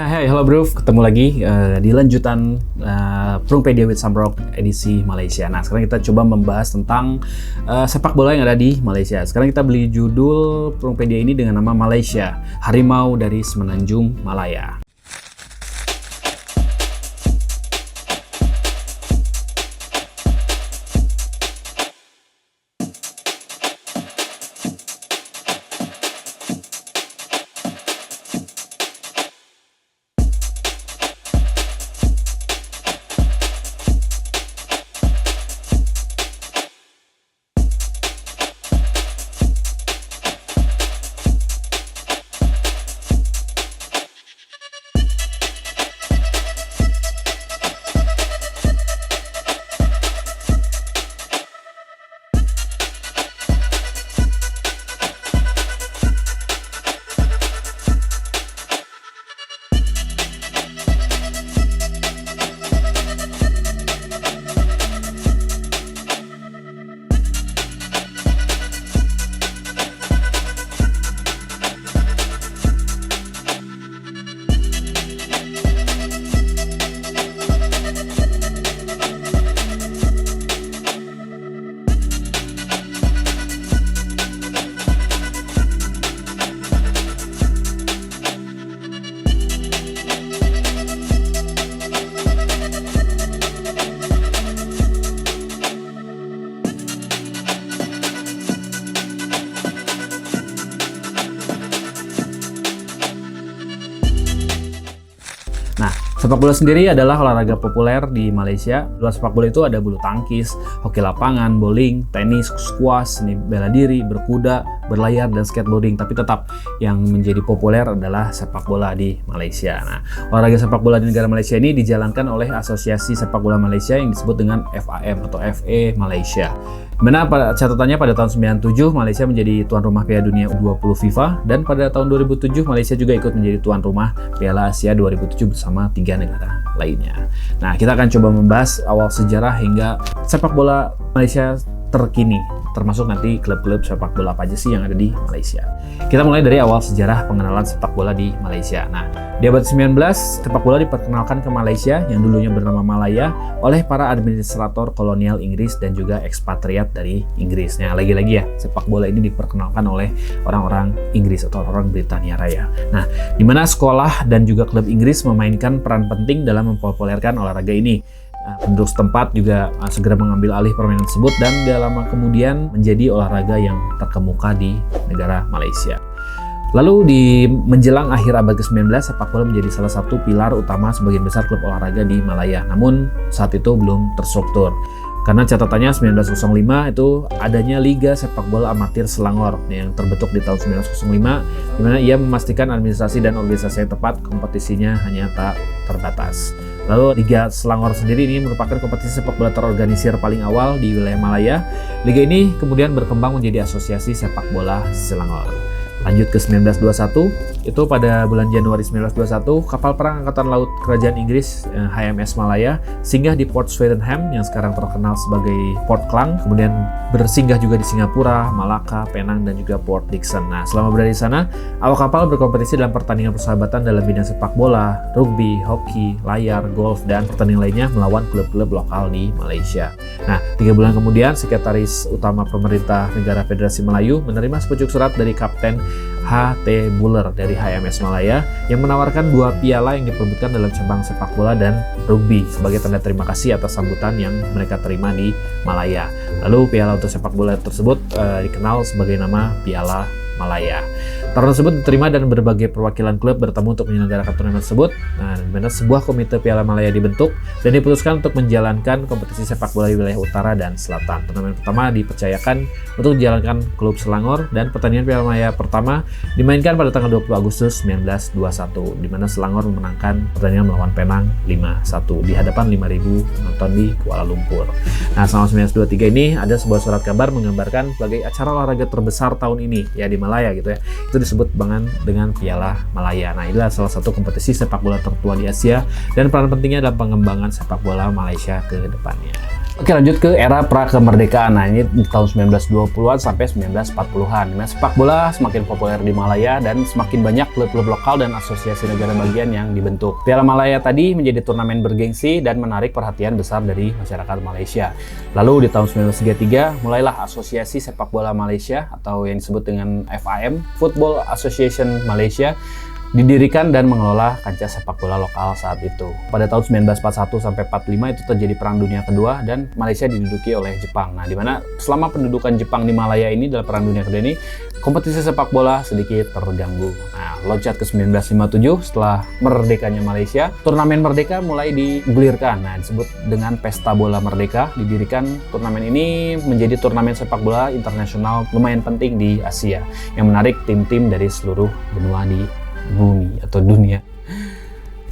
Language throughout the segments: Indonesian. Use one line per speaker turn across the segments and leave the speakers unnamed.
Ya, hey, halo bro, ketemu lagi di lanjutan Prungpedia with Samrock edisi Malaysia. Nah, sekarang kita coba membahas tentang sepak bola yang ada di Malaysia. Sekarang kita beli judul Prungpedia ini dengan nama Malaysia, Harimau dari Semenanjung Malaya. Nah, sepak bola sendiri adalah olahraga populer di Malaysia. Luar sepak bola itu ada bulu tangkis, hoki lapangan, bowling, tenis, squash, seni bela diri, berkuda, berlayar, dan skateboarding. Tapi tetap yang menjadi populer adalah sepak bola di Malaysia. Nah, olahraga sepak bola di negara Malaysia ini dijalankan oleh Asosiasi Sepak Bola Malaysia yang disebut dengan FAM atau FA Malaysia. Dimana pada catatannya pada tahun 97 Malaysia menjadi tuan rumah Piala Dunia U20 FIFA, dan pada tahun 2007 Malaysia juga ikut menjadi tuan rumah Piala Asia 2007 bersama 3 negara lainnya. Nah, kita akan coba membahas awal sejarah hingga sepak bola Malaysia terkini, termasuk nanti klub-klub sepak bola apa aja sih yang ada di Malaysia. Kita mulai dari awal sejarah pengenalan sepak bola di Malaysia. Nah, di abad 19, sepak bola diperkenalkan ke Malaysia yang dulunya bernama Malaya oleh para administrator kolonial Inggris dan juga ekspatriat dari Inggris. Nah, lagi-lagi ya, sepak bola ini diperkenalkan oleh orang-orang Inggris atau orang Britania Raya. Nah, di mana sekolah dan juga klub Inggris memainkan peran penting dalam mempopulerkan olahraga ini. Penduduk setempat juga segera mengambil alih permainan tersebut dan gak lama kemudian menjadi olahraga yang terkemuka di negara Malaysia. Lalu di menjelang akhir abad ke-19, sepak bola menjadi salah satu pilar utama sebagian besar klub olahraga di Malaya. Namun saat itu belum terstruktur. Karena catatannya 1905 itu adanya Liga Sepak Bola Amatir Selangor yang terbentuk di tahun 1905, di mana ia memastikan administrasi dan organisasi yang tepat, kompetisinya hanya tak terbatas. Lalu Liga Selangor sendiri ini merupakan kompetisi sepak bola terorganisir paling awal di wilayah Malaya. Liga ini kemudian berkembang menjadi Asosiasi Sepak Bola Selangor. Lanjut ke 1921, itu pada bulan Januari 1921, kapal perang Angkatan Laut Kerajaan Inggris HMS Malaya singgah di Port Swettenham yang sekarang terkenal sebagai Port Klang, kemudian bersinggah juga di Singapura, Malaka, Penang, dan juga Port Dickson. Nah, selama berada di sana, awak kapal berkompetisi dalam pertandingan persahabatan dalam bidang sepak bola, rugby, hoki, layar, golf, dan pertandingan lainnya melawan klub-klub lokal di Malaysia. Nah, 3 bulan kemudian, Sekretaris Utama Pemerintah Negara Federasi Melayu menerima sepucuk surat dari Kapten H.T. Buller dari HMS Malaya yang menawarkan 2 piala yang diperebutkan dalam cabang sepak bola dan rugby sebagai tanda terima kasih atas sambutan yang mereka terima di Malaya. Lalu piala untuk sepak bola tersebut dikenal sebagai nama Piala Malaya. Turnamen tersebut diterima dan berbagai perwakilan klub bertemu untuk menyelenggarakan turnamen tersebut. Nah, di mana sebuah komite Piala Malaya dibentuk dan diputuskan untuk menjalankan kompetisi sepak bola di wilayah utara dan selatan. Turnamen pertama dipercayakan untuk dijalankan klub Selangor dan pertandingan Piala Malaya pertama dimainkan pada tanggal 20 Agustus 1921, di mana Selangor memenangkan pertandingan melawan Penang 5-1 di hadapan 5.000 penonton di Kuala Lumpur. Nah, selama 1923 ini ada sebuah surat kabar menggambarkan sebagai acara olahraga terbesar tahun ini ya di Malaya gitu ya. Itu disebut dengan Piala Malaya. Nah, inilah salah satu kompetisi sepak bola tertua di Asia dan peran pentingnya dalam pengembangan sepak bola Malaysia ke depannya. Oke, lanjut ke era pra-kemerdekaan. Nah, ini di tahun 1920-an sampai 1940-an. Nah, sepak bola semakin populer di Malaya dan semakin banyak klub-klub lokal dan asosiasi negara bagian yang dibentuk. Piala Malaya tadi menjadi turnamen bergengsi dan menarik perhatian besar dari masyarakat Malaysia. Lalu di tahun 1933, mulailah Asosiasi Sepak Bola Malaysia atau yang disebut dengan FAM, Football Association Malaysia, didirikan dan mengelola kancah sepak bola lokal saat itu. Pada tahun 1941 sampai 45 itu terjadi Perang Dunia Kedua dan Malaysia diduduki oleh Jepang. Nah, di mana selama pendudukan Jepang di Malaya ini dalam Perang Dunia Kedua ini, kompetisi sepak bola sedikit terganggu. Nah, loncat ke 1957 setelah merdekanya Malaysia, turnamen Merdeka mulai digulirkan. Nah, disebut dengan Pesta Bola Merdeka. Didirikan turnamen ini menjadi turnamen sepak bola internasional lumayan penting di Asia yang menarik tim-tim dari seluruh benua di bumi atau dunia.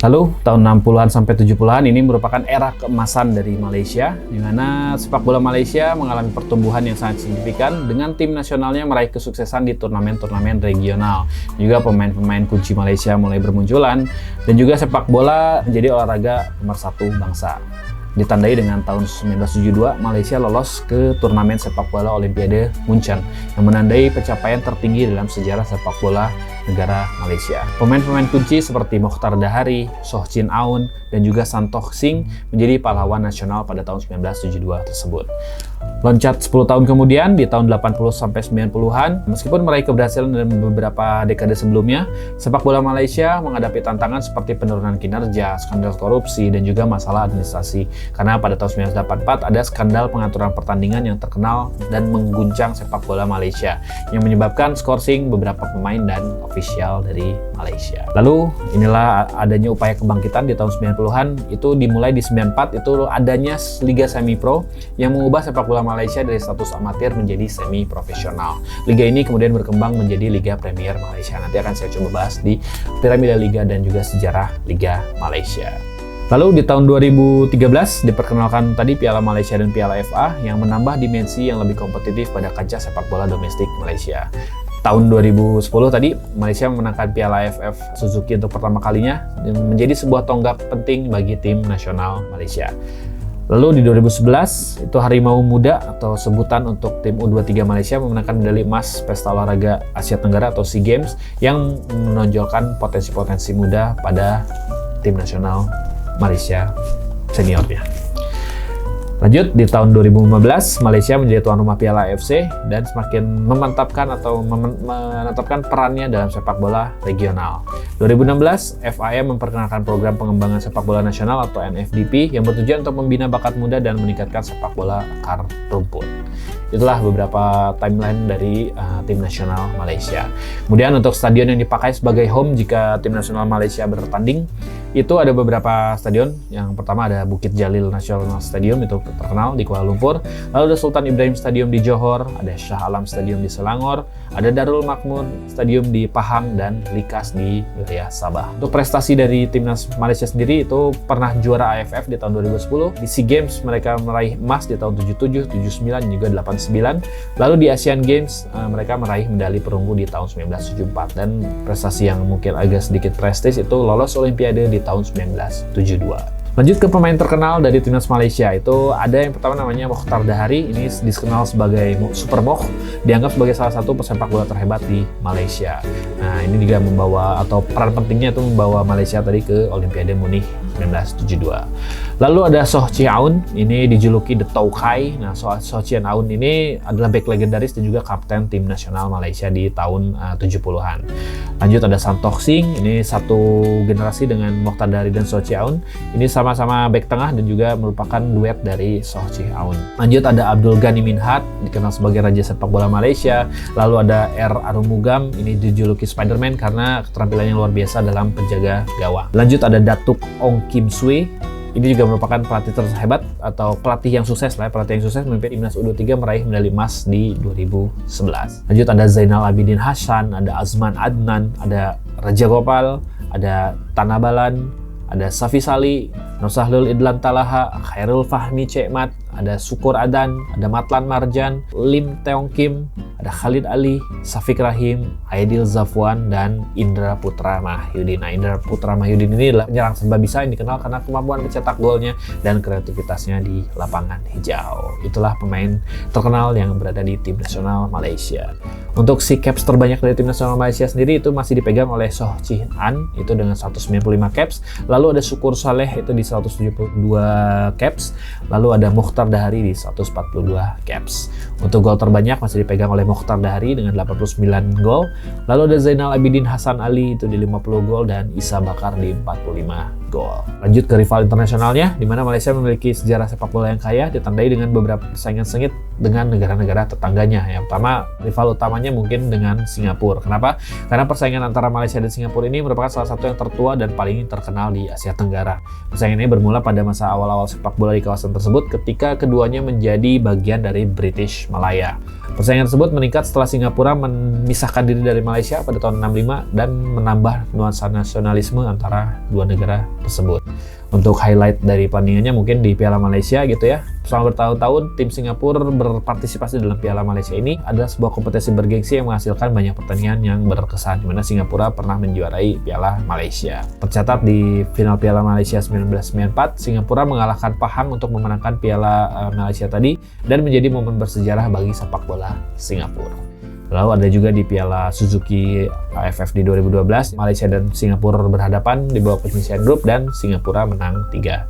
Lalu tahun 60-an sampai 70-an ini merupakan era keemasan dari Malaysia, di mana sepak bola Malaysia mengalami pertumbuhan yang sangat signifikan dengan tim nasionalnya meraih kesuksesan di turnamen-turnamen regional. Juga pemain-pemain kunci Malaysia mulai bermunculan dan juga sepak bola menjadi olahraga pemersatu bangsa. Ditandai dengan tahun 1972, Malaysia lolos ke turnamen sepak bola Olimpiade Munchen yang menandai pencapaian tertinggi dalam sejarah sepak bola negara Malaysia. Pemain-pemain kunci seperti Mokhtar Dahari, Soh Chin Aun, dan juga Santokh Singh menjadi pahlawan nasional pada tahun 1972 tersebut. Loncat 10 tahun kemudian, di tahun 80 sampai 90-an, meskipun meraih keberhasilan dalam beberapa dekade sebelumnya, sepak bola Malaysia menghadapi tantangan seperti penurunan kinerja, skandal korupsi, dan juga masalah administrasi. Karena pada tahun 1984 ada skandal pengaturan pertandingan yang terkenal dan mengguncang sepak bola Malaysia, yang menyebabkan skorsing beberapa pemain dan ofisial dari Malaysia. Lalu inilah adanya upaya kebangkitan di tahun 90-an, itu dimulai di 94, itu adanya Liga Semi Pro yang mengubah sepak bola Malaysia dari status amatir menjadi semi profesional. Liga ini kemudian berkembang menjadi Liga Premier Malaysia. Nanti akan saya coba bahas di piramida liga dan juga sejarah Liga Malaysia. Lalu di tahun 2013 diperkenalkan tadi Piala Malaysia dan Piala FA yang menambah dimensi yang lebih kompetitif pada kancah sepak bola domestik Malaysia. Tahun 2010 tadi, Malaysia memenangkan Piala AFF Suzuki untuk pertama kalinya, menjadi sebuah tonggak penting bagi tim nasional Malaysia. Lalu di 2011, itu Harimau Muda atau sebutan untuk tim U23 Malaysia memenangkan medali emas Pesta Olahraga Asia Tenggara atau SEA Games yang menonjolkan potensi-potensi muda pada tim nasional Malaysia seniornya. Lanjut, di tahun 2015, Malaysia menjadi tuan rumah Piala AFC dan semakin memantapkan atau menetapkan perannya dalam sepak bola regional. 2016, FIM memperkenalkan program pengembangan sepak bola nasional atau NFDP yang bertujuan untuk membina bakat muda dan meningkatkan sepak bola akar rumput. Itulah beberapa timeline dari tim nasional Malaysia. Kemudian untuk stadion yang dipakai sebagai home jika tim nasional Malaysia bertanding, itu ada beberapa stadion. Yang pertama ada Bukit Jalil National Stadium, itu terkenal di Kuala Lumpur. Lalu ada Sultan Ibrahim Stadium di Johor, ada Shah Alam Stadium di Selangor, ada Darul Makmur Stadium di Pahang, dan Likas di wilayah Sabah. Untuk prestasi dari timnas Malaysia sendiri itu pernah juara AFF di tahun 2010. Di SEA Games mereka meraih emas di tahun 77, 79, juga 89. Lalu di Asian Games mereka meraih medali perunggu di tahun 1974. Dan prestasi yang mungkin agak sedikit prestis itu lolos Olimpiade di tahun 1972. Lanjut ke pemain terkenal dari timnas Malaysia, itu ada yang pertama namanya Mokhtar Dahari. Ini dikenal sebagai Super Mokh, dianggap sebagai salah satu pesepak bola terhebat di Malaysia. Nah, ini juga membawa atau peran pentingnya itu membawa Malaysia tadi ke Olimpiade Munich 1972. Lalu ada Soh Chin Aun, ini dijuluki The Taukai. Nah, Soh Chin Aun ini adalah bek legendaris dan juga kapten tim nasional Malaysia di tahun 70-an. Lanjut ada Santokh Singh, ini satu generasi dengan Mokhtar Dahari dan Soh Chin Aun. Ini sama-sama bek tengah dan juga merupakan duet dari Soh Chin Aun. Lanjut ada Abdul Ghani Minhad, dikenal sebagai raja sepak bola Malaysia. Lalu ada R. Arumugam, ini dijuluki Spider-Man karena keterampilannya luar biasa dalam penjaga gawang. Lanjut ada Datuk Ong Kim Swee. Ini juga merupakan pelatih terhebat atau pelatih yang sukses memimpin timnas U23 meraih medali emas di 2011. Lanjut ada Zainal Abidin Hasan, ada Azman Adnan, ada Raja Gopal, ada Tanabalan, ada Safi Sali, Nusahlul Idlan Talaha, Khairul Fahmi Cekmat, ada Syukur Adan, ada Matlan Marjan, Lim Teong Kim, ada Khalid Ali, Syafiq Rahim, Aidil Zafwan, dan Indra Putra Mahyudin. Nah, Indra Putra Mahyudin ini adalah penyerang serba bisa yang dikenal karena kemampuan mencetak golnya dan kreativitasnya di lapangan hijau. Itulah pemain terkenal yang berada di tim nasional Malaysia. Untuk si caps terbanyak dari tim nasional Malaysia sendiri itu masih dipegang oleh Soh Chih An itu dengan 195 caps. Lalu ada Syukur Saleh itu di 172 caps. Lalu ada Mukhtar Dahari di 142 caps. Untuk gol terbanyak masih dipegang oleh Mukhtar Dahari dengan 89 gol. Lalu ada Zainal Abidin Hasan Ali itu di 50 gol dan Isa Bakar di 45 gol. Lanjut ke rival internasionalnya, di mana Malaysia memiliki sejarah sepak bola yang kaya ditandai dengan beberapa persaingan sengit dengan negara-negara tetangganya. Yang pertama, rival utamanya mungkin dengan Singapura. Kenapa? Karena persaingan antara Malaysia dan Singapura ini merupakan salah satu yang tertua dan paling terkenal di Asia Tenggara. Persaingan ini bermula pada masa awal-awal sepak bola di kawasan tersebut ketika keduanya menjadi bagian dari British Malaya. Persaingan tersebut meningkat setelah Singapura memisahkan diri dari Malaysia pada tahun 65 dan menambah nuansa nasionalisme antara dua negara tersebut. Untuk highlight dari pertandingannya mungkin di Piala Malaysia gitu ya. Selama bertahun-tahun tim Singapura berpartisipasi dalam Piala Malaysia ini adalah sebuah kompetisi bergengsi yang menghasilkan banyak pertandingan yang berkesan, di mana Singapura pernah menjuarai Piala Malaysia. Tercatat di final Piala Malaysia 1994, Singapura mengalahkan Pahang untuk memenangkan Piala Malaysia tadi dan menjadi momen bersejarah bagi sepak bola Singapura. Lalu ada juga di Piala Suzuki AFF di 2012, Malaysia dan Singapura berhadapan di bawah penyisian grup dan Singapura menang 3-0.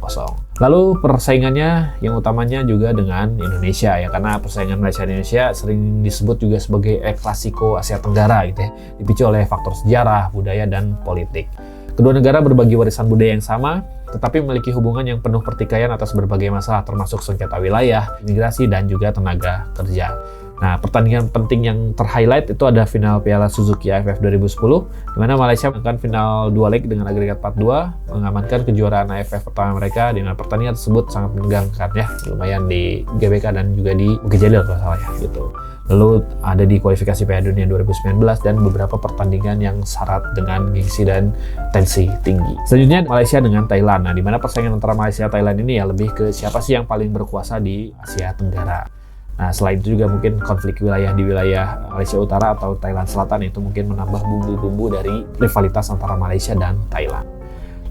Lalu persaingannya yang utamanya juga dengan Indonesia ya, karena persaingan Malaysia dan Indonesia sering disebut juga sebagai El Clasico Asia Tenggara gitu ya, dipicu oleh faktor sejarah, budaya, dan politik. Kedua negara berbagi warisan budaya yang sama, tetapi memiliki hubungan yang penuh pertikaian atas berbagai masalah termasuk sengketa wilayah, imigrasi, dan juga tenaga kerja. Nah, pertandingan penting yang terhighlight itu ada final Piala Suzuki AFF 2010, di mana Malaysia menangkan final 2 leg dengan agregat 4-2, mengamankan kejuaraan AFF pertama mereka, di mana pertandingan tersebut sangat menegangkan ya, lumayan di GBK dan juga di Bukit Jalil kalau salah ya, gitu. Lalu ada di kualifikasi Piala Dunia 2019 dan beberapa pertandingan yang syarat dengan gengsi dan tensi tinggi. Selanjutnya Malaysia dengan Thailand. Nah, di mana persaingan antara Malaysia dan Thailand ini ya lebih ke siapa sih yang paling berkuasa di Asia Tenggara. Nah, selain itu juga mungkin konflik wilayah di wilayah Malaysia Utara atau Thailand Selatan itu mungkin menambah bumbu-bumbu dari rivalitas antara Malaysia dan Thailand.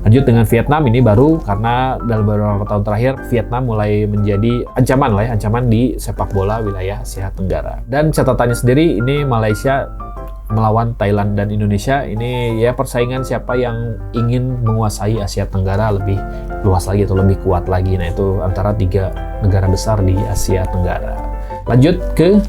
Lanjut dengan Vietnam, ini baru karena dalam beberapa tahun terakhir Vietnam mulai menjadi ancaman di sepak bola wilayah Asia Tenggara. Dan catatannya sendiri ini Malaysia melawan Thailand dan Indonesia ini ya persaingan siapa yang ingin menguasai Asia Tenggara lebih luas lagi atau lebih kuat lagi. Nah, itu antara 3 negara besar di Asia Tenggara. Lanjut ke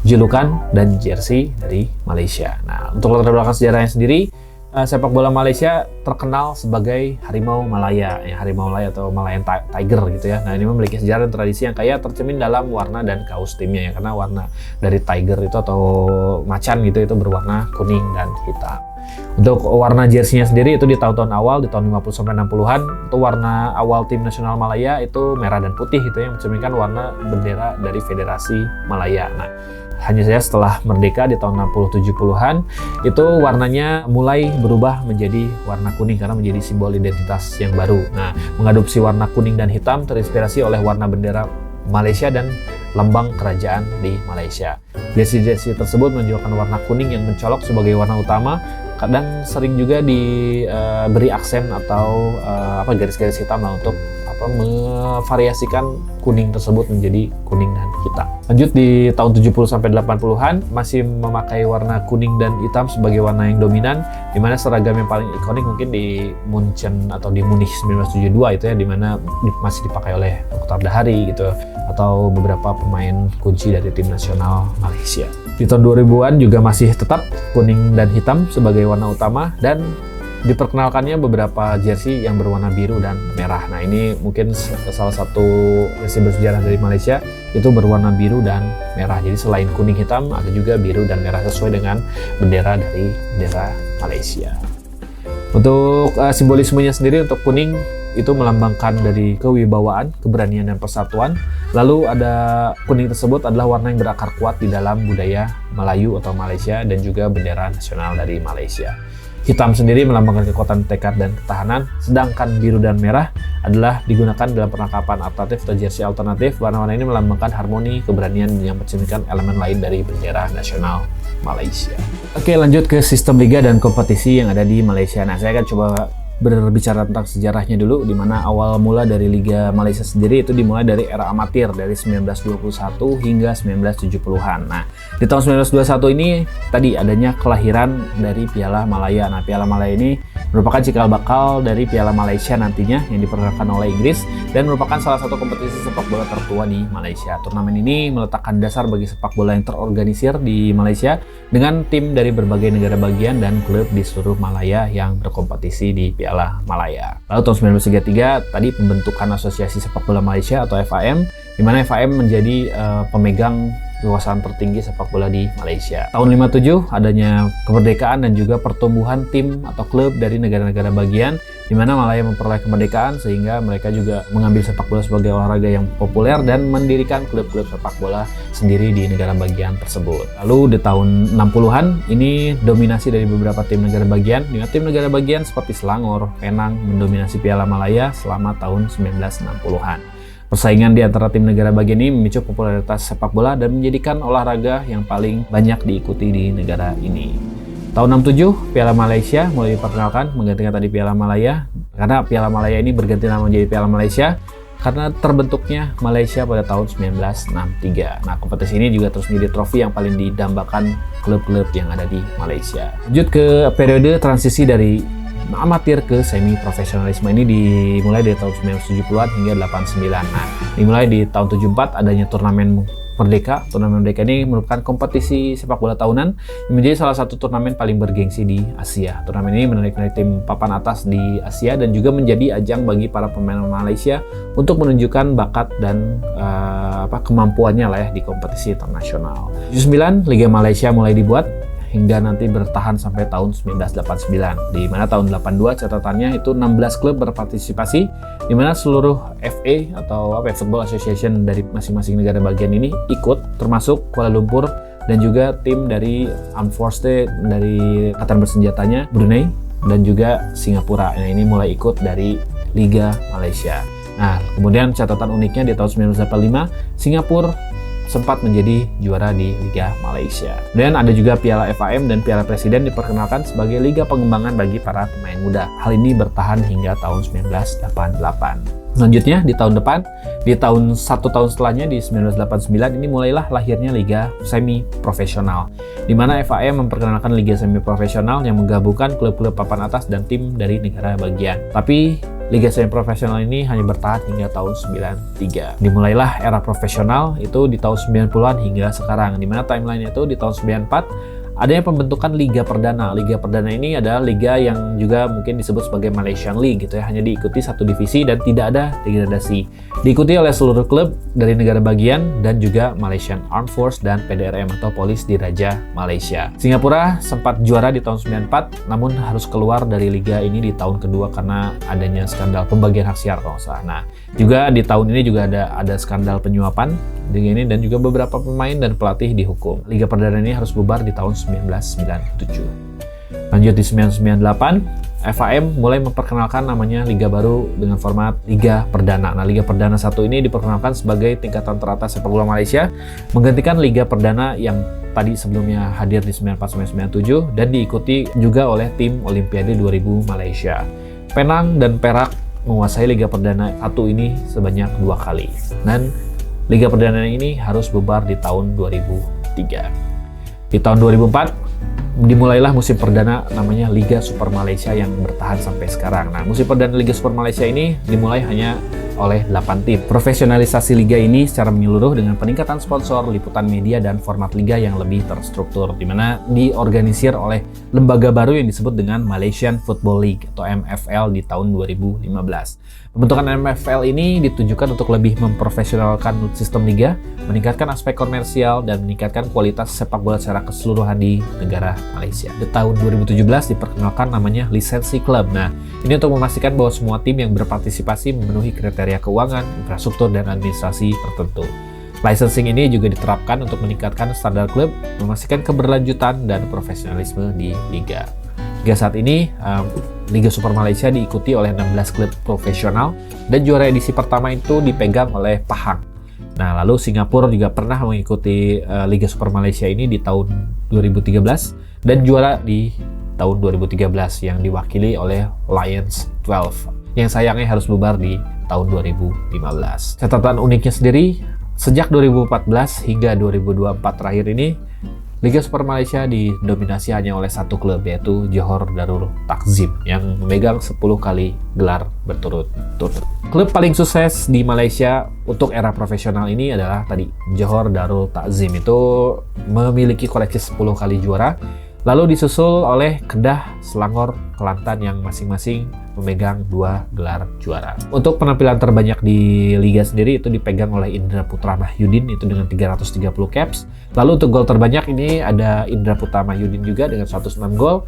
julukan dan jersey dari Malaysia. Nah, untuk latar belakang sejarahnya sendiri, sepak bola Malaysia terkenal sebagai Harimau Malaya, ya, Harimau Malaya atau Malayan Tiger gitu ya. Nah, ini memiliki sejarah dan tradisi yang kaya tercermin dalam warna dan kaos timnya ya, karena warna dari Tiger itu atau macan gitu itu berwarna kuning dan hitam. Untuk warna jersey-nya sendiri itu di tahun-tahun awal, di tahun 50 sampai 60-an, itu warna awal tim nasional Malaya itu merah dan putih itu yang mencerminkan warna bendera dari Federasi Malaya. Nah, hanya saja setelah merdeka di tahun 60-70-an itu warnanya mulai berubah menjadi warna kuning karena menjadi simbol identitas yang baru. Nah, mengadopsi warna kuning dan hitam terinspirasi oleh warna bendera Malaysia dan lambang kerajaan di Malaysia. Jersey-jersey tersebut menunjukkan warna kuning yang mencolok sebagai warna utama, kadang sering juga diberi aksen atau garis-garis hitam lah untuk memvariasikan kuning tersebut menjadi kuning dan hitam. Lanjut di tahun 70 sampai 80-an masih memakai warna kuning dan hitam sebagai warna yang dominan, di mana seragam yang paling ikonik mungkin di Munchen atau di Munich 1972 itu ya, di mana masih dipakai oleh Mukhtar Dahari gitu atau beberapa pemain kunci dari tim nasional Malaysia. Di tahun 2000-an juga masih tetap kuning dan hitam sebagai warna utama dan diperkenalkannya beberapa jersey yang berwarna biru dan merah. Nah, ini mungkin salah satu jersey bersejarah dari Malaysia itu berwarna biru dan merah. Jadi selain kuning hitam ada juga biru dan merah sesuai dengan bendera dari bendera Malaysia. Untuk simbolismenya sendiri, untuk kuning itu melambangkan dari kewibawaan, keberanian, dan persatuan. Lalu ada kuning tersebut adalah warna yang berakar kuat di dalam budaya Melayu atau Malaysia dan juga bendera nasional dari Malaysia. Hitam sendiri melambangkan kekuatan tekad dan ketahanan, sedangkan biru dan merah adalah digunakan dalam perlengkapan alternatif atau jersey alternatif. Warna-warna ini melambangkan harmoni, keberanian yang mencerminkan elemen lain dari bendera nasional Malaysia. Oke, lanjut ke sistem liga dan kompetisi yang ada di Malaysia. Nah, saya akan coba berbicara tentang sejarahnya dulu, di mana awal mula dari Liga Malaysia sendiri itu dimulai dari era amatir dari 1921 hingga 1970-an. Nah, di tahun 1921 ini tadi adanya kelahiran dari Piala Malaya. Nah, Piala Malaya ini merupakan cikal bakal dari Piala Malaysia nantinya yang diperkenalkan oleh Inggris dan merupakan salah satu kompetisi sepak bola tertua di Malaysia. Turnamen ini meletakkan dasar bagi sepak bola yang terorganisir di Malaysia dengan tim dari berbagai negara bagian dan klub di seluruh Malaya yang berkompetisi di Piala Malaya. Lalu tahun 1933 tadi pembentukan Asosiasi Sepak Bola Malaysia atau FAM, di mana FAM menjadi pemegang kekuasaan tertinggi sepak bola di Malaysia. Tahun 57 adanya kemerdekaan dan juga pertumbuhan tim atau klub dari negara-negara bagian, di mana Malaya memperoleh kemerdekaan sehingga mereka juga mengambil sepak bola sebagai olahraga yang populer dan mendirikan klub-klub sepak bola sendiri di negara bagian tersebut. Lalu di tahun 60-an ini dominasi dari beberapa tim negara bagian, di mana tim negara bagian seperti Selangor, Penang mendominasi Piala Malaya selama tahun 1960-an. Persaingan di antara tim negara bagian ini memicu popularitas sepak bola dan menjadikan olahraga yang paling banyak diikuti di negara ini. Tahun 67, Piala Malaysia mulai diperkenalkan menggantikan tadi Piala Malaya, karena Piala Malaya ini berganti nama menjadi Piala Malaysia karena terbentuknya Malaysia pada tahun 1963. Nah, kompetisi ini juga terus menjadi trofi yang paling didambakan klub-klub yang ada di Malaysia. Lanjut ke periode transisi dari amatir ke semi profesionalisme ini dimulai dari tahun 1970-an hingga 89. Nah, dimulai di tahun 74 adanya turnamen Merdeka. Turnamen Merdeka ini merupakan kompetisi sepak bola tahunan yang menjadi salah satu turnamen paling bergengsi di Asia. Turnamen ini menarik tim papan atas di Asia dan juga menjadi ajang bagi para pemain Malaysia untuk menunjukkan bakat dan kemampuannya lah ya di kompetisi internasional. 79 Liga Malaysia mulai dibuat hingga nanti bertahan sampai tahun 1989, di mana tahun 82 catatannya itu 16 klub berpartisipasi, di mana seluruh FA atau Football Association dari masing-masing negara bagian ini ikut, termasuk Kuala Lumpur dan juga tim dari Armed Forces dari Angkatan Bersenjatanya Brunei dan juga Singapura. Nah, ini mulai ikut dari Liga Malaysia. Nah, kemudian catatan uniknya di tahun 1985 Singapura sempat menjadi juara di Liga Malaysia. Dan ada juga Piala FAM dan Piala Presiden diperkenalkan sebagai liga pengembangan bagi para pemain muda. Hal ini bertahan hingga tahun 1988. Selanjutnya di tahun depan, di satu tahun setelahnya di 1989 ini mulailah lahirnya liga semi profesional, di mana FAM memperkenalkan liga semi profesional yang menggabungkan klub-klub papan atas dan tim dari negara bagian. Tapi liga semi profesional ini hanya bertahan hingga tahun 93. Dimulailah era profesional itu di tahun 90-an hingga sekarang, di mana timeline itu di tahun 94 adanya pembentukan Liga Perdana. Liga Perdana ini adalah liga yang juga mungkin disebut sebagai Malaysian League gitu ya, hanya diikuti satu divisi dan tidak ada degradasi. Diikuti oleh seluruh klub dari negara bagian dan juga Malaysian Armed Force dan PDRM atau Polis Diraja Malaysia. Singapura sempat juara di tahun 94, namun harus keluar dari liga ini di tahun kedua karena adanya skandal pembagian hak siar kalau nggak salah. Nah, juga di tahun ini juga ada skandal penyuapan ini dan juga beberapa pemain dan pelatih dihukum. Liga Perdana ini harus bubar di tahun 1997. Lanjut di 1998, FAM mulai memperkenalkan namanya liga baru dengan format Liga Perdana. Nah, Liga Perdana 1 ini diperkenalkan sebagai tingkatan teratas sepak bola Malaysia, menggantikan Liga Perdana yang tadi sebelumnya hadir di 94-97 dan diikuti juga oleh tim Olimpiade 2000 Malaysia. Penang dan Perak menguasai Liga Perdana 1 ini sebanyak 2 kali. Dan Liga Perdana ini harus bubar di tahun 2003. Di tahun 2004 dimulailah musim perdana namanya Liga Super Malaysia yang bertahan sampai sekarang. Nah, musim perdana Liga Super Malaysia ini dimulai hanya oleh 8 tim. Profesionalisasi liga ini secara menyeluruh dengan peningkatan sponsor, liputan media, dan format liga yang lebih terstruktur, di mana diorganisir oleh lembaga baru yang disebut dengan Malaysian Football League atau MFL di tahun 2015. Pembentukan MFL ini ditujukan untuk lebih memprofesionalkan sistem liga, meningkatkan aspek komersial, dan meningkatkan kualitas sepak bola secara keseluruhan di negara Malaysia. Di tahun 2017 diperkenalkan namanya lisensi klub. Nah, ini untuk memastikan bahwa semua tim yang berpartisipasi memenuhi kriteria keuangan, infrastruktur, dan administrasi tertentu. Licensing ini juga diterapkan untuk meningkatkan standar klub, memastikan keberlanjutan dan profesionalisme di liga. Hingga saat ini, Liga Super Malaysia diikuti oleh 16 klub profesional dan juara edisi pertama itu dipegang oleh Pahang. Nah, lalu Singapura juga pernah mengikuti Liga Super Malaysia ini di tahun 2013 dan juara di tahun 2013 yang diwakili oleh Lions 12 yang sayangnya harus bubar di tahun 2015. Catatan uniknya sendiri, sejak 2014 hingga 2024 terakhir ini, Liga Super Malaysia didominasi hanya oleh satu klub, yaitu Johor Darul Takzim yang memegang 10 kali gelar berturut-turut. Klub paling sukses di Malaysia untuk era profesional ini adalah tadi Johor Darul Takzim, itu memiliki koleksi 10 kali juara, lalu disusul oleh Kedah, Selangor, Kelantan yang masing-masing memegang 2 gelar juara. Untuk penampilan terbanyak di Liga sendiri itu dipegang oleh Indra Putra Mahyudin itu dengan 330 caps. Lalu untuk gol terbanyak ini ada Indra Putra Mahyudin juga dengan 106 gol.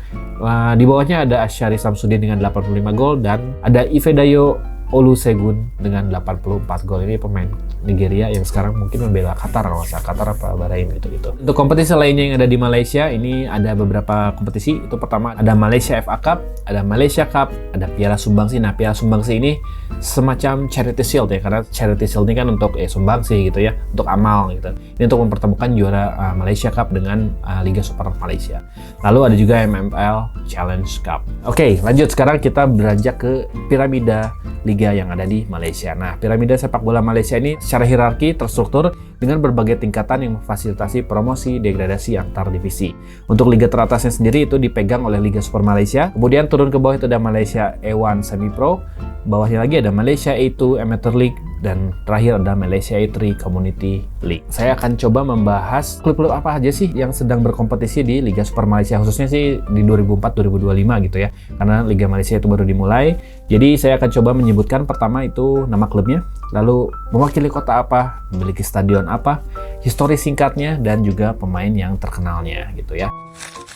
Di bawahnya ada Asyari Samsudin dengan 85 gol dan ada Ifedayo Olusegun dengan 84 gol. Ini pemain Nigeria yang sekarang mungkin membela Qatar, kalau nggak salah Qatar apa Bahrain gitu. Untuk kompetisi lainnya yang ada di Malaysia ini ada beberapa kompetisi. Itu pertama ada Malaysia FA Cup, ada Malaysia Cup, ada Piala Sumbangsi. Nah, Piala Sumbangsi ini semacam charity shield ya, karena charity shield ini kan untuk sumbangsi gitu ya, untuk amal gitu. Ini untuk mempertemukan juara Malaysia Cup dengan Liga Super Malaysia. Lalu ada juga MML Challenge Cup. Oke, lanjut sekarang kita beranjak ke piramida liga yang ada di Malaysia. Nah, piramida sepak bola Malaysia ini secara hierarki terstruktur dengan berbagai tingkatan yang memfasilitasi promosi degradasi antar divisi. Untuk liga teratasnya sendiri itu dipegang oleh Liga Super Malaysia. Kemudian turun ke bawah itu ada Malaysia A1 Semi Pro. Bawahnya lagi ada Malaysia A2 Amateur League dan terakhir ada Malaysia A3 Community League. Saya akan coba membahas klub-klub apa aja sih yang sedang berkompetisi di Liga Super Malaysia, khususnya sih di 2004-2025 gitu ya. Karena Liga Malaysia itu baru dimulai. Jadi saya akan coba menyebutkan pertama itu nama klubnya, lalu mewakili kota apa, memiliki stadion apa, histori singkatnya, dan juga pemain yang terkenalnya gitu ya.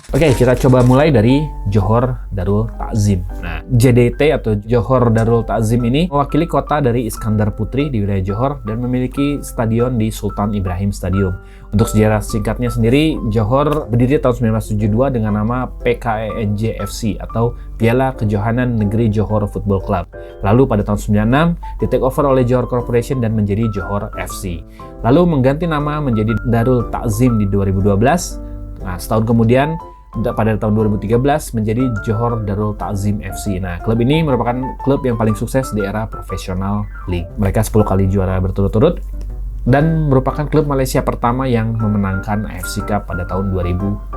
Oke, kita coba mulai dari Johor Darul Takzim. Nah, JDT atau Johor Darul Takzim ini mewakili kota dari Iskandar Putri di wilayah Johor dan memiliki stadion di Sultan Ibrahim Stadium. Untuk sejarah singkatnya sendiri, Johor berdiri tahun 1972 dengan nama PKENJ FC atau Piala Kejohanan Negeri Johor Football Club. Lalu pada tahun 96 di take over oleh Johor Corporation dan menjadi Johor FC. Lalu mengganti nama menjadi Darul Takzim di 2012. Nah, setahun kemudian pada tahun 2013 menjadi Johor Darul Takzim FC. Nah, klub ini merupakan klub yang paling sukses di era profesional league. Mereka 10 kali juara berturut-turut dan merupakan klub Malaysia pertama yang memenangkan AFC Cup pada tahun 2015.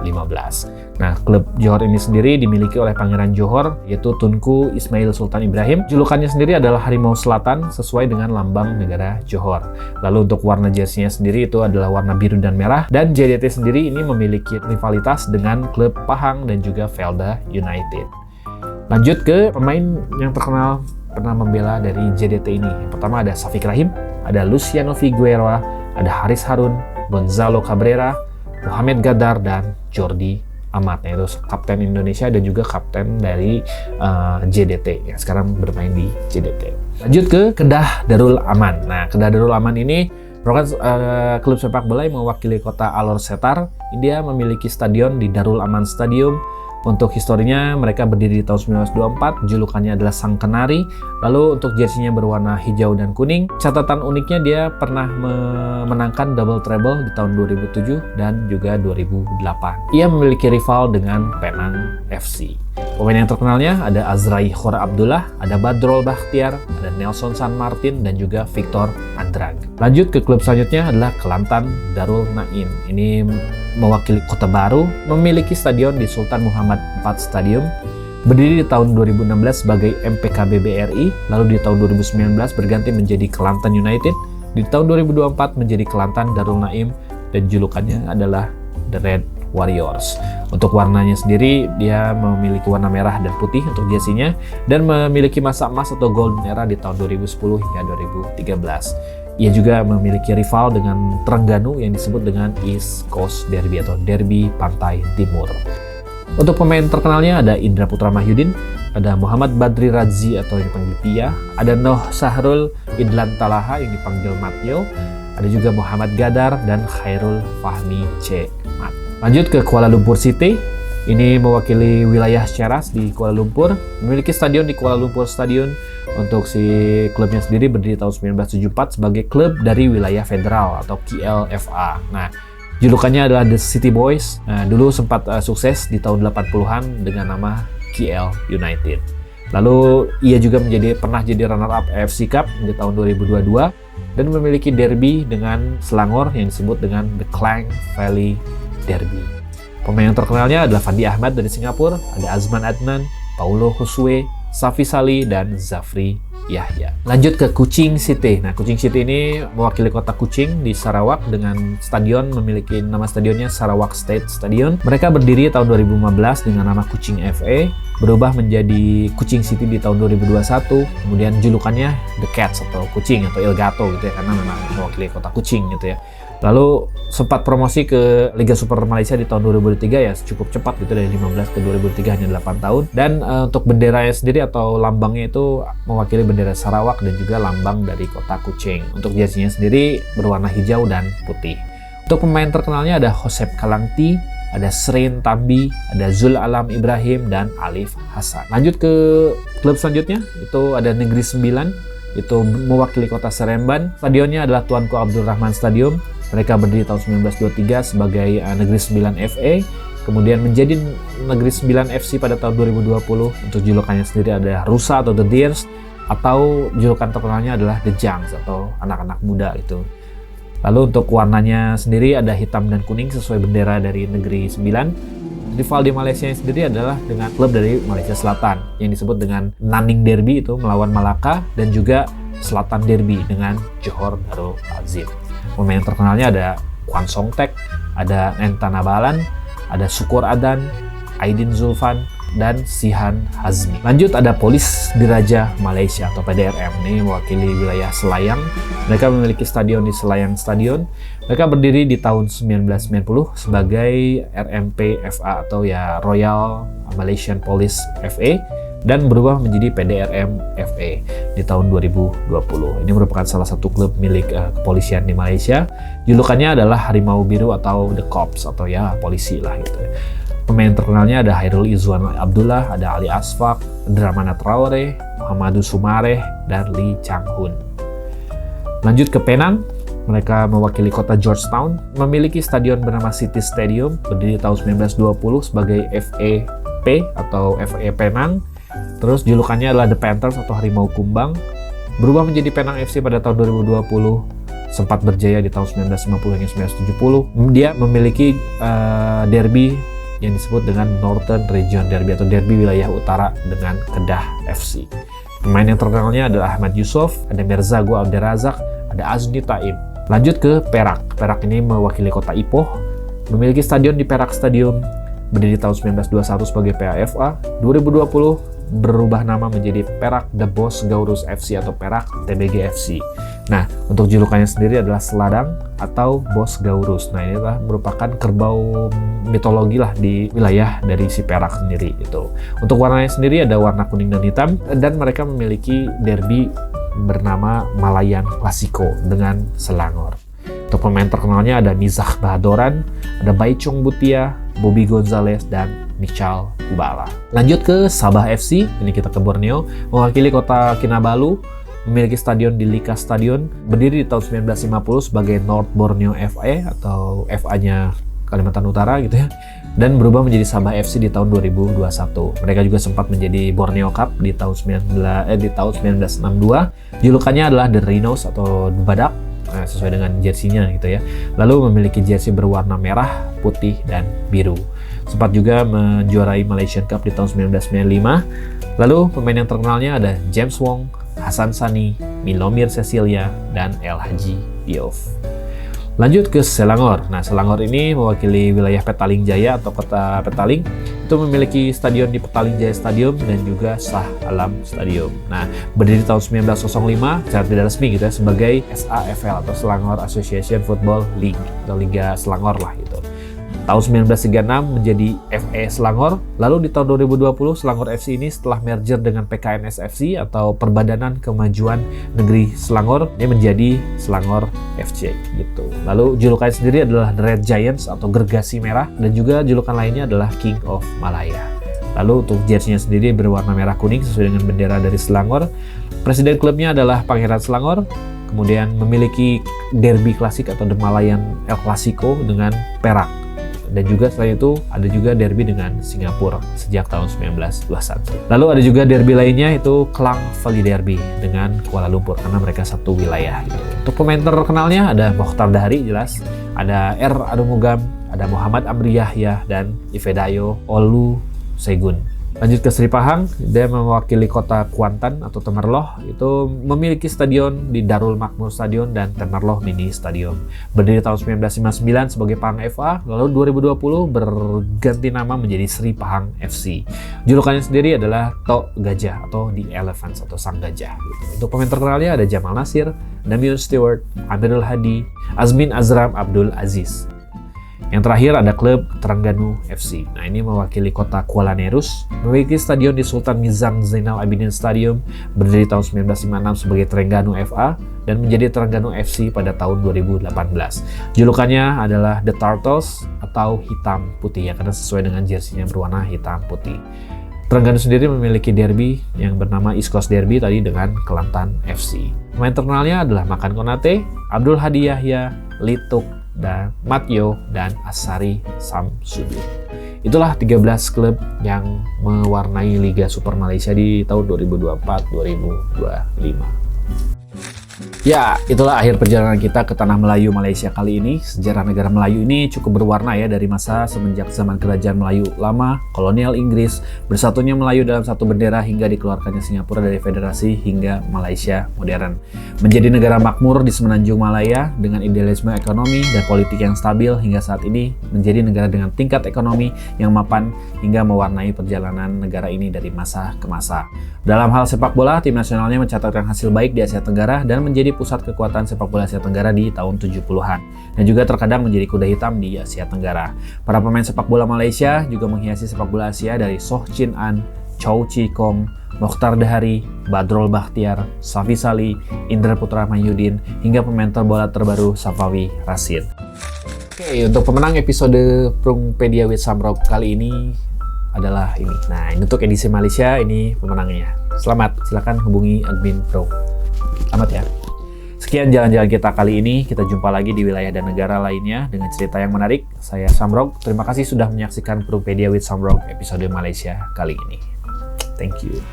Nah, klub Johor ini sendiri dimiliki oleh Pangeran Johor, yaitu Tunku Ismail Sultan Ibrahim. Julukannya sendiri adalah Harimau Selatan sesuai dengan lambang negara Johor. Lalu untuk warna jersey-nya sendiri itu adalah warna biru dan merah. Dan JDT sendiri ini memiliki rivalitas dengan klub Pahang dan juga Felda United. Lanjut ke pemain yang terkenal pernah membela dari JDT ini. Yang pertama ada Syafiq Rahim, ada Luciano Figueroa, ada Haris Harun, Gonzalo Cabrera, Mohamed Gadar, dan Jordi Amat, yaitu kapten Indonesia dan juga kapten dari JDT yang sekarang bermain di JDT. Lanjut ke Kedah Darul Aman. Nah, Kedah Darul Aman ini merupakan klub sepak bola yang mewakili kota Alor Setar. Dia memiliki stadion di Darul Aman Stadium. Untuk historinya, mereka berdiri di tahun 1924, julukannya adalah Sang Kenari. Lalu untuk jersey-nya berwarna hijau dan kuning. Catatan uniknya dia pernah memenangkan double treble di tahun 2007 dan juga 2008. Ia memiliki rival dengan Penang FC. Pemain yang terkenalnya ada Azrai Khora Abdullah, ada Badrol Bakhtiar, ada Nelson San Martin, dan juga Victor Andrag. Lanjut ke klub selanjutnya adalah Kelantan Darul Naim. Ini mewakili Kota Baru, memiliki stadion di Sultan Muhammad IV Stadium, berdiri di tahun 2016 sebagai MPKB BRI, lalu di tahun 2019 berganti menjadi Kelantan United, di tahun 2024 menjadi Kelantan Darul Naim, dan julukannya adalah The Red Warriors. Untuk warnanya sendiri, dia memiliki warna merah dan putih untuk jersey-nya, dan memiliki masa emas atau golden era di tahun 2010 hingga 2013. Ia juga memiliki rival dengan Terengganu yang disebut dengan East Coast Derby atau Derby Pantai Timur. Untuk pemain terkenalnya ada Indra Putra Mahyudin, ada Muhammad Badri Razi atau yang dipanggil Pia, ada Noh Sahrul Idlan Talaha yang dipanggil Matyo, ada juga Muhammad Gadar dan Khairul Fahmi C. Mat. Lanjut ke Kuala Lumpur City. Ini mewakili wilayah Ceras di Kuala Lumpur, memiliki stadion di Kuala Lumpur Stadion. Untuk si klubnya sendiri berdiri tahun 1974 sebagai klub dari wilayah federal atau KLFA. Nah, julukannya adalah The City Boys. Nah, dulu sempat sukses di tahun 80-an dengan nama KL United. Lalu ia juga pernah jadi runner-up AFC Cup di tahun 2022 dan memiliki derby dengan Selangor yang disebut dengan The Klang Valley Derby. Pemain yang terkenalnya adalah Fandi Ahmad dari Singapura, ada Azman Adnan, Paulo Josue, Safi Salih, dan Zafri Yahya. Lanjut ke Kuching City. Nah, Kuching City ini mewakili kota Kuching di Sarawak dengan stadion memiliki nama stadionnya Sarawak State Stadium. Mereka berdiri tahun 2015 dengan nama Kuching FA, berubah menjadi Kuching City di tahun 2021. Kemudian julukannya The Cats atau Kuching atau Il Gato gitu ya, karena memang mewakili kota Kuching gitu ya. Lalu sempat promosi ke Liga Super Malaysia di tahun 2003 ya, cukup cepat gitu, dari 15 ke 2003 hanya 8 tahun. Dan untuk benderanya sendiri atau lambangnya itu mewakili bendera Sarawak dan juga lambang dari kota Kuching. Untuk jersinya sendiri berwarna hijau dan putih. Untuk pemain terkenalnya ada Josep Kalangti, ada Srin Tambi, ada Zul Alam Ibrahim, dan Alif Hasan. Lanjut ke klub selanjutnya, itu ada Negeri Sembilan, itu mewakili kota Seremban. Stadionnya adalah Tuanku Abdul Rahman Stadium. Mereka berdiri tahun 1923 sebagai Negeri Sembilan FA, kemudian menjadi Negeri Sembilan FC pada tahun 2020. Untuk julukannya sendiri ada Rusa atau The Deers, atau julukan terkenalnya adalah The Junks atau anak-anak muda gitu. Lalu untuk warnanya sendiri ada hitam dan kuning sesuai bendera dari Negeri Sembilan. Rival di Malaysia sendiri adalah dengan klub dari Malaysia Selatan yang disebut dengan Nanning Derby itu melawan Malaka, dan juga Selatan Derby dengan Johor Darul Azim. Pemain terkenalnya ada Kwan Song Tek, ada Nenta Nabalan, ada Syukur Adan, Aidin Zulfan, dan Sihan Hazmi. Lanjut ada Polis Diraja Malaysia atau PDRM, ini mewakili wilayah Selayang. Mereka memiliki stadion di Selayang Stadion. Mereka berdiri di tahun 1990 sebagai RMP FA atau ya Royal Malaysian Police FA, dan berubah menjadi PDRM FA di tahun 2020. Ini merupakan salah satu klub milik kepolisian di Malaysia. Julukannya adalah Harimau Biru atau The Cops atau ya polisi lah gitu. Pemain terkenalnya ada Hairul Izzuan Abdullah, ada Ali Asfaq, Dramana Traore, Muhammadu Sumareh, dan Lee Chang Hun. Lanjut ke Penang. Mereka mewakili kota Georgetown, memiliki stadion bernama City Stadium, berdiri tahun 1920 sebagai FAP atau FA Penang. Terus julukannya adalah The Panthers atau Harimau Kumbang, berubah menjadi Penang FC pada tahun 2020, sempat berjaya di tahun 1950 hingga 1970. Dia memiliki derby yang disebut dengan Northern Region Derby atau derby wilayah utara dengan Kedah FC. Pemain yang terkenalnya adalah Ahmad Yusof, ada Mirza Gua Abderrazak, ada Azni Taib. Lanjut ke Perak. Perak ini mewakili kota Ipoh, memiliki stadion di Perak Stadium, berdiri tahun 1921 sebagai PAFA. 2020 berubah nama menjadi Perak The Boss Gaurus FC atau Perak TBG FC. Nah, untuk julukannya sendiri adalah Seladang atau Bos Gaurus. Nah, ini adalah merupakan kerbau mitologi lah di wilayah dari si Perak sendiri itu. Untuk warnanya sendiri ada warna kuning dan hitam, dan mereka memiliki derby bernama Malayan Klasiko dengan Selangor. Untuk pemain terkenalnya ada Mizah Bahadoran, ada Baichong Butia, Bobby Gonzalez, dan Michal Kubala. Lanjut ke Sabah FC, ini kita ke Borneo, mewakili kota Kinabalu, memiliki stadion di Lika Stadion, berdiri di tahun 1950 sebagai North Borneo FA atau FA-nya Kalimantan Utara gitu ya, dan berubah menjadi Sabah FC di tahun 2021. Mereka juga sempat menjadi Borneo Cup di tahun 1962. Julukannya adalah The Rhinos atau Badak, sesuai dengan jersinya gitu ya. Lalu memiliki jersey berwarna merah, putih, dan biru. Sempat juga menjuarai Malaysian Cup di tahun 1995. Lalu pemain yang terkenalnya ada James Wong, Hasan Sani, Milomir Cecilia, dan El Haji Diouf. Lanjut ke Selangor. Nah, Selangor ini mewakili wilayah Petaling Jaya atau kota Petaling. Itu memiliki stadion di Petaling Jaya Stadium dan juga Shah Alam Stadium. Nah, berdiri tahun 1905 secara tidak resmi gitu ya sebagai SAFL atau Selangor Association Football League atau Liga Selangor lah gitu. Tahun 1936 menjadi FE Selangor, lalu di tahun 2020 Selangor FC ini setelah merger dengan PKNS FC atau Perbadanan Kemajuan Negeri Selangor, ini menjadi Selangor FC gitu. Lalu julukannya sendiri adalah The Red Giants atau Gergasi Merah, dan juga julukan lainnya adalah King of Malaya. Lalu untuk jersey-nya sendiri berwarna merah kuning sesuai dengan bendera dari Selangor. Presiden klubnya adalah Pangeran Selangor, kemudian memiliki derby klasik atau The Malayan El Clasico dengan Perak. Dan juga selain itu ada juga derby dengan Singapura sejak tahun 1921. Lalu ada juga derby lainnya itu Klang Valley Derby dengan Kuala Lumpur karena mereka satu wilayah gitu. Untuk pemain terkenalnya ada Mokhtar Dahri jelas, ada R. Adumugam, ada Muhammad Amri Yahya, dan Ifedayo Olusegun. Lanjut ke Sri Pahang, dia mewakili kota Kuantan atau Temerloh, itu memiliki stadion di Darul Makmur Stadion dan Temerloh Mini Stadium. Berdiri tahun 1959 sebagai Pahang FA, lalu 2020 berganti nama menjadi Sri Pahang FC. Julukannya sendiri adalah Tok Gajah atau The Elephants atau Sang Gajah. Gitu. Untuk pemain terkenalnya ada Jamal Nasir, Damian Stewart, Amirul Hadi, Azmin Azram Abdul Aziz. Yang terakhir ada klub Terengganu FC. Nah, ini mewakili kota Kuala Nerus, memiliki stadion di Sultan Nizam Zainal Abidin Stadium, berdiri tahun 1956 sebagai Terengganu FA, dan menjadi Terengganu FC pada tahun 2018. Julukannya adalah The Turtles atau Hitam Putih, ya karena sesuai dengan jersinya berwarna hitam putih. Terengganu sendiri memiliki derby yang bernama East Coast Derby tadi dengan Kelantan FC. Pemain terkenalnya adalah Makan Konate, Abdul Hadi Yahya, Lituk, dan Matyo, dan Asari Samsudin. Itulah 13 klub yang mewarnai Liga Super Malaysia di tahun 2024-2025. Ya, itulah akhir perjalanan kita ke Tanah Melayu Malaysia kali ini. Sejarah negara Melayu ini cukup berwarna ya, dari masa semenjak zaman Kerajaan Melayu Lama, kolonial Inggris, bersatunya Melayu dalam satu bendera hingga dikeluarkannya Singapura dari federasi hingga Malaysia modern. Menjadi negara makmur di Semenanjung Malaya dengan idealisme ekonomi dan politik yang stabil hingga saat ini, menjadi negara dengan tingkat ekonomi yang mapan hingga mewarnai perjalanan negara ini dari masa ke masa. Dalam hal sepak bola, tim nasionalnya mencatatkan hasil baik di Asia Tenggara dan menjadi pusat kekuatan sepak bola Asia Tenggara di tahun 70-an, dan juga terkadang menjadi kuda hitam di Asia Tenggara. Para pemain sepak bola Malaysia juga menghiasi sepak bola Asia dari Soh Chin An, Chow Chi Kong, Mokhtar Dahri, Badrol Bakhtiar, Safi Salih, Indra Putra Mahyudin, hingga pemain terbola terbaru Safawi Rashid. Oke, untuk pemenang episode Prungpedia with Samrok kali ini adalah ini. Nah, untuk edisi Malaysia ini pemenangnya. Selamat, silakan hubungi admin Pro. Selamat ya. Sekian jalan-jalan kita kali ini. Kita jumpa lagi di wilayah dan negara lainnya dengan cerita yang menarik. Saya Samrok. Terima kasih sudah menyaksikan Prungpedia with Samrok episode Malaysia kali ini. Thank you.